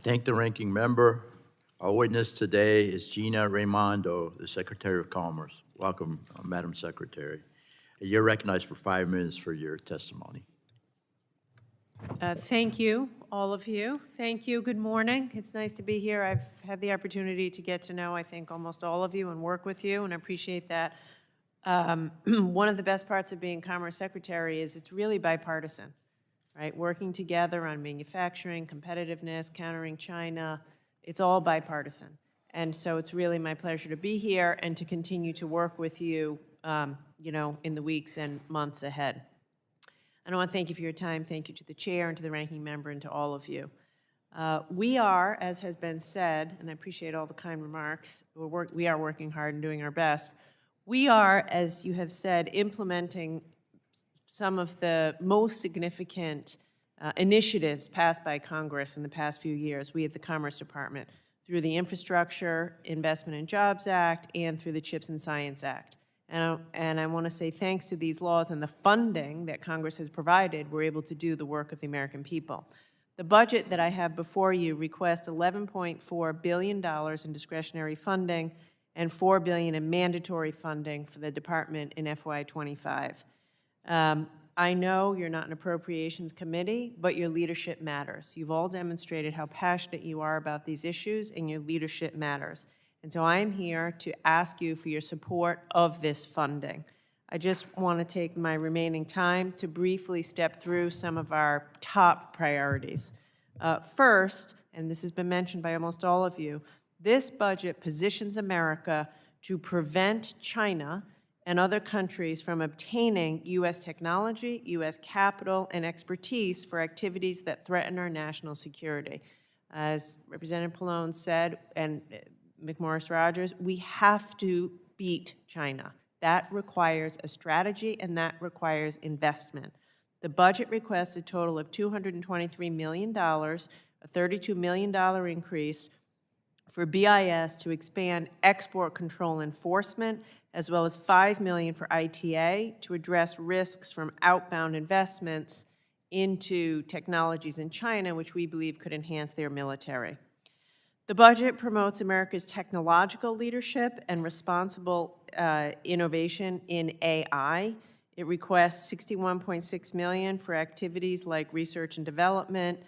thank the ranking member. Our witness today is Gina Raimondo, the Secretary of Commerce. Welcome, Madam Secretary. You're recognized for 5 minutes for your testimony. Thank you, all of you. Thank you. Good morning. It's nice to be here. I've had the opportunity to get to know, I think, almost all of you and work with you, and I appreciate that. One of the best parts of being Commerce Secretary is it's really bipartisan, right? Working together on manufacturing, competitiveness, countering China, it's all bipartisan. And so it's really my pleasure to be here and to continue to work with you, in the weeks and months ahead. I want to thank you for your time. Thank you to the chair and to the ranking member and to all of you. We are, as has been said, and I appreciate all the kind remarks, we are working hard and doing our best. We are, as you have said, implementing some of the most significant initiatives passed by Congress in the past few years, we at the Commerce Department, through the Infrastructure Investment and Jobs Act and through the CHIPS and Science Act. And I want to say thanks to these laws and the funding that Congress has provided, we're able to do the work of the American people. The budget that I have before you requests $11.4 billion in discretionary funding and $4 billion in mandatory funding for the department in FY2025. I know you're not an appropriations committee, but your leadership matters. You've all demonstrated how passionate you are about these issues, and your leadership matters. And so I am here to ask you for your support of this funding. I just want to take my remaining time to briefly step through some of our top priorities. First, and this has been mentioned by almost all of you, this budget positions America to prevent China and other countries from obtaining U.S. technology, U.S. capital, and expertise for activities that threaten our national security. As Representative Pallone said, and McMorris-Rogers, we have to beat China. That requires a strategy, and that requires investment. The budget requests a total of $223 million, a $32 million increase for BIS to expand export control enforcement, as well as $5 million for ITA to address risks from outbound investments into technologies in China, which we believe could enhance their military. The budget promotes America's technological leadership and responsible innovation in AI. It requests $61.6 million for activities like research and development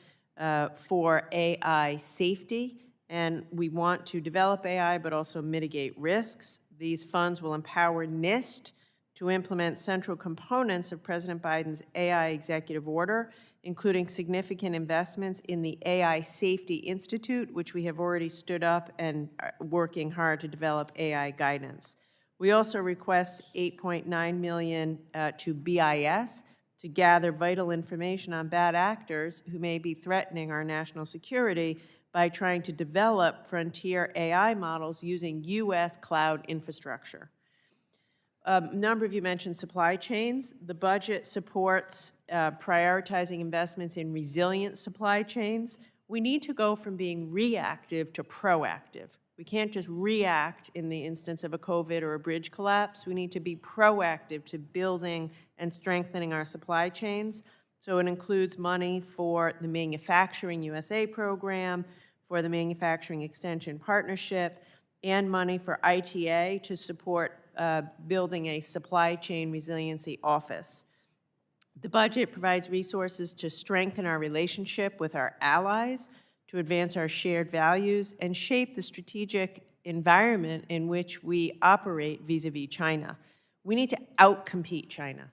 for AI safety, and we want to develop AI but also mitigate risks. These funds will empower NIST to implement central components of President Biden's AI executive order, including significant investments in the AI Safety Institute, which we have already stood up and are working hard to develop AI guidance. We also request $8.9 million to BIS to gather vital information on bad actors who may be threatening our national security by trying to develop frontier AI models using U.S. cloud infrastructure. A number of you mentioned supply chains. The budget supports prioritizing investments in resilient supply chains. We need to go from being reactive to proactive. We can't just react in the instance of a COVID or a bridge collapse. We need to be proactive to building and strengthening our supply chains. So it includes money for the Manufacturing USA program, for the Manufacturing Extension Partnership, and money for ITA to support building a supply chain resiliency office. The budget provides resources to strengthen our relationship with our allies, to advance our shared values, and shape the strategic environment in which we operate vis-a-vis China. We need to outcompete China.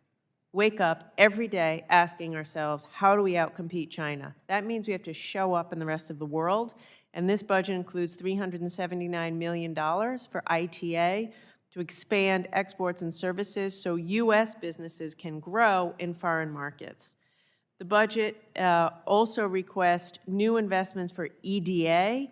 Wake up every day asking ourselves, how do we outcompete China? That means we have to show up in the rest of the world, and this budget includes $379 million for ITA to expand exports and services so U.S. businesses can grow in foreign markets. The budget also requests new investments for EDA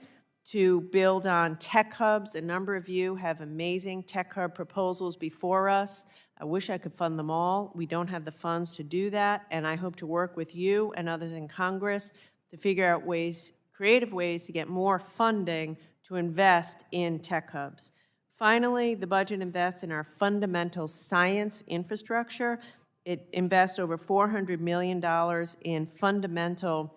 to build on tech hubs. A number of you have amazing tech hub proposals before us. I wish I could fund them all. We don't have the funds to do that, and I hope to work with you and others in Congress to figure out ways, creative ways to get more funding to invest in tech hubs. Finally, the budget invests in our fundamental science infrastructure. It invests over $400 million in fundamental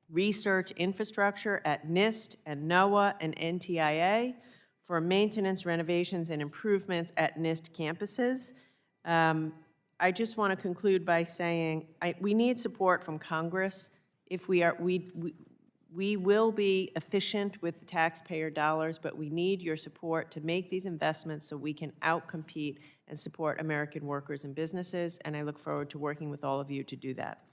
research infrastructure at NIST and NOAA and NTIA, for maintenance, renovations, and improvements at NIST campuses. I just want to conclude by saying we need support from Congress. If we will be efficient with the taxpayer dollars, but we need your support to make these investments so we can outcompete and support American workers and businesses, and I look forward to working with all of you to do that.